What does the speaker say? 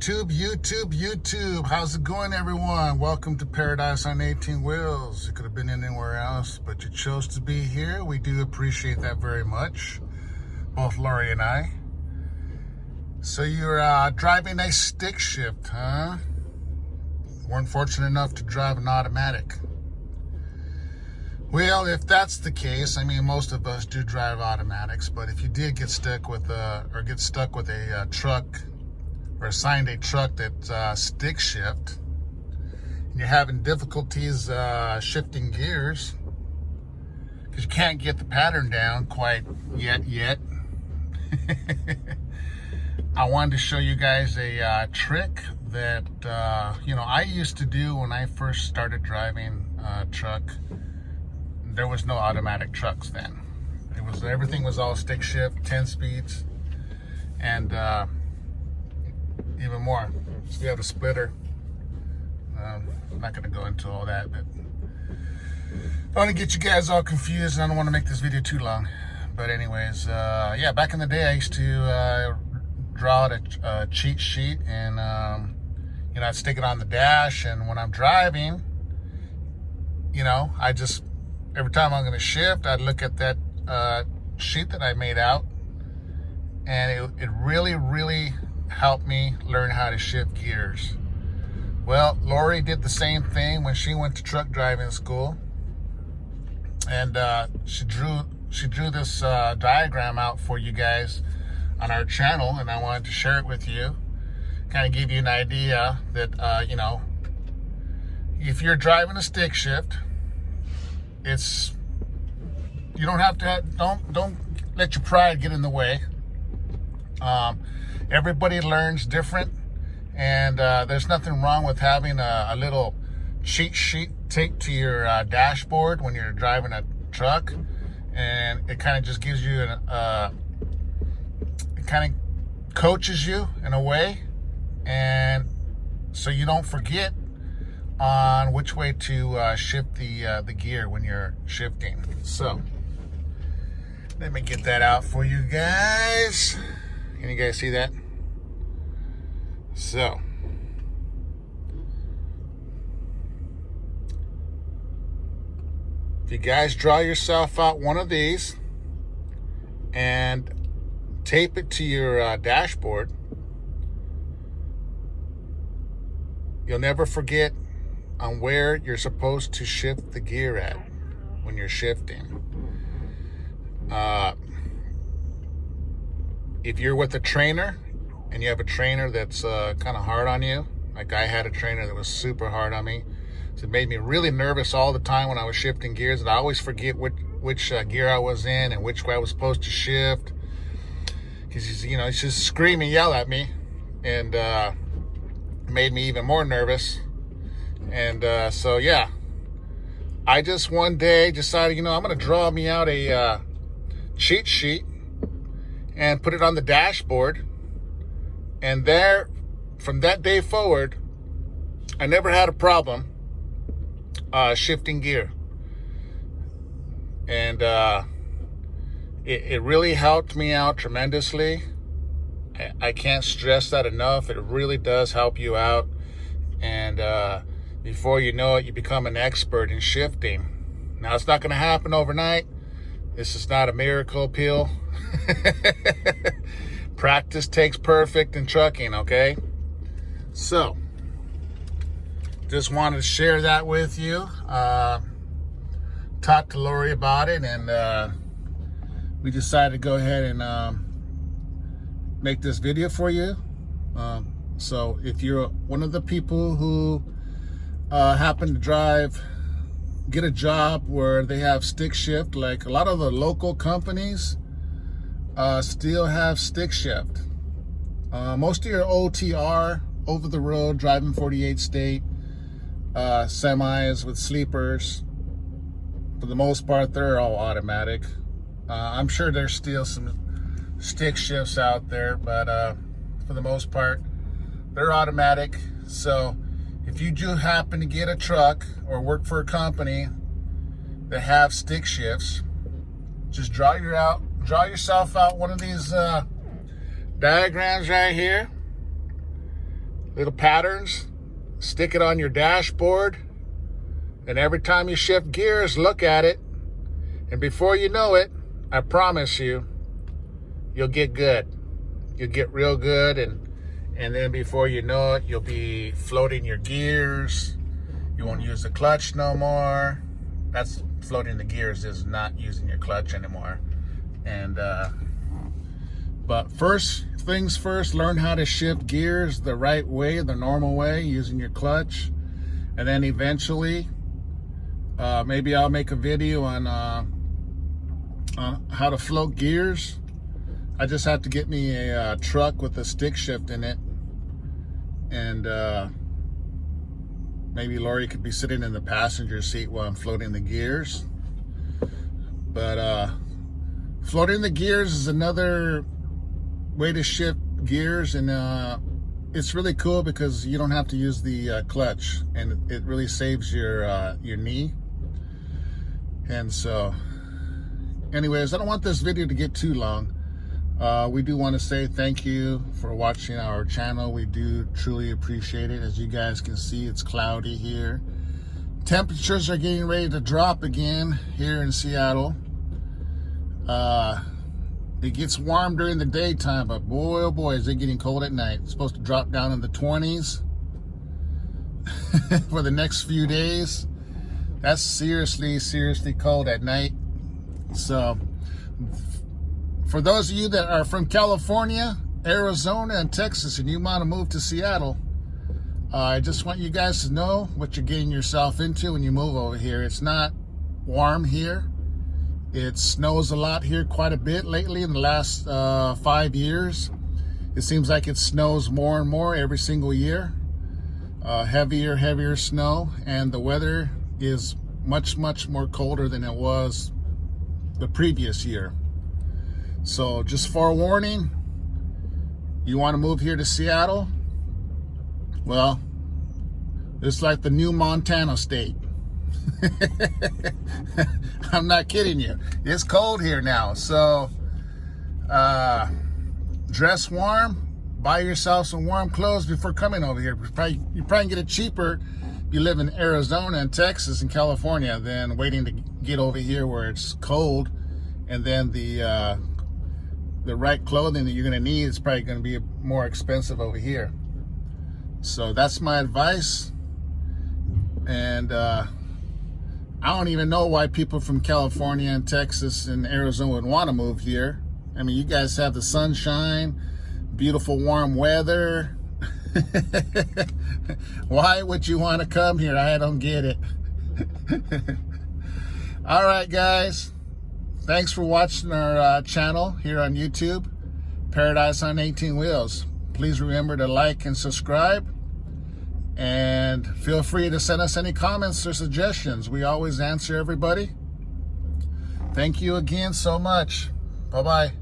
YouTube. How's it going, everyone? Welcome to Paradise on 18 Wheels. You could have been anywhere else, but you chose to be here. We do appreciate that very much, both Lori and I. So you're driving a stick shift, huh? Weren't fortunate enough to drive an automatic. Well, if that's the case, I mean, most of us do drive automatics, but if you did get stuck with a truck, or assigned a truck that's stick shift, and you're having difficulties shifting gears because you can't get the pattern down quite yet. I wanted to show you guys a trick that I used to do when I first started driving a truck. There was no automatic trucks then. Everything was all stick shift, 10 speeds, and even more. So we have a splitter. I'm not going to go into all that, but I want to get you guys all confused, and I don't want to make this video too long. But anyways, back in the day, I used to draw out a cheat sheet, and I'd stick it on the dash, and when I'm driving, I just, every time I'm going to shift, I'd look at that sheet that I made out, and it really helped me learn how to shift gears. Well, Lori did the same thing when she went to truck driving school, and she drew this diagram out for you guys on our channel, and I wanted to share it with you, kind of give you an idea that if you're driving a stick shift, you don't have to don't let your pride get in the way. Everybody learns different, and there's nothing wrong with having a little cheat sheet taped to your dashboard when you're driving a truck, and it kind of just gives you it kind of coaches you in a way, and so you don't forget on which way to shift the gear when you're shifting. So let me get that out for you guys. Can you guys see that? So if you guys draw yourself out one of these and tape it to your dashboard, you'll never forget on where you're supposed to shift the gear at when you're shifting. If you're with a trainer and you have a trainer that's kind of hard on you, like I had a trainer that was super hard on me, so it made me really nervous all the time when I was shifting gears, and I always forget which gear I was in and which way I was supposed to shift, because he's just scream and yell at me, and made me even more nervous. And I just one day decided, I'm going to draw me out a cheat sheet and put it on the dashboard. And there, from that day forward, I never had a problem shifting gear. And it really helped me out tremendously. I can't stress that enough. It really does help you out. And before you know it, you become an expert in shifting. Now, it's not going to happen overnight. This is not a miracle pill. Practice takes perfect in trucking, okay? So, just wanted to share that with you. Talked to Lori about it, and we decided to go ahead and make this video for you. So if you're one of the people who happen to get a job where they have stick shift, like a lot of the local companies still have stick shift. Most of your OTR, over the road, driving 48 state, semis with sleepers, for the most part, they're all automatic. I'm sure there's still some stick shifts out there, but for the most part, they're automatic. So if you do happen to get a truck or work for a company that have stick shifts, just draw yourself out one of these diagrams right here, little patterns, stick it on your dashboard, and every time you shift gears, look at it. And before you know it, I promise you, you'll get good. You'll get real good, and then before you know it, you'll be floating your gears. You won't use the clutch no more. That's floating the gears, is not using your clutch anymore. And but first things first, learn how to shift gears the right way, the normal way, using your clutch. And then eventually, maybe I'll make a video on how to float gears. I just have to get me a truck with a stick shift in it, and maybe Lori could be sitting in the passenger seat while I'm floating the gears. But floating the gears is another way to shift gears, and it's really cool because you don't have to use the clutch, and it really saves your knee. And so anyways, I don't want this video to get too long. We do want to say thank you for watching our channel. We do truly appreciate it. As you guys can see, it's cloudy here. Temperatures are getting ready to drop again here in Seattle. It gets warm during the daytime, but boy, oh boy, is it getting cold at night. It's supposed to drop down in the 20s for the next few days. That's seriously, seriously cold at night. So for those of you that are from California, Arizona, and Texas, and you want to move to Seattle, I just want you guys to know what you're getting yourself into when you move over here. It's not warm here. It snows a lot here, quite a bit lately in the last 5 years. It seems like it snows more and more every single year. Heavier snow, and the weather is much more colder than it was the previous year. So just forewarning, you want to move here to Seattle? Well, it's like the new Montana state. I'm not kidding you. It's cold here now. So dress warm, buy yourself some warm clothes before coming over here. You probably get it cheaper if you live in Arizona and Texas and California than waiting to get over here where it's cold, and then the right clothing that you're going to need is probably going to be more expensive over here. So that's my advice. And I don't even know why people from California and Texas and Arizona would want to move here. I mean, you guys have the sunshine, beautiful warm weather. Why would you want to come here? I don't get it. All right, guys. Thanks for watching our channel here on YouTube, Paradise on 18 Wheels. Please remember to like and subscribe. And feel free to send us any comments or suggestions. We always answer everybody. Thank you again so much. Bye-bye.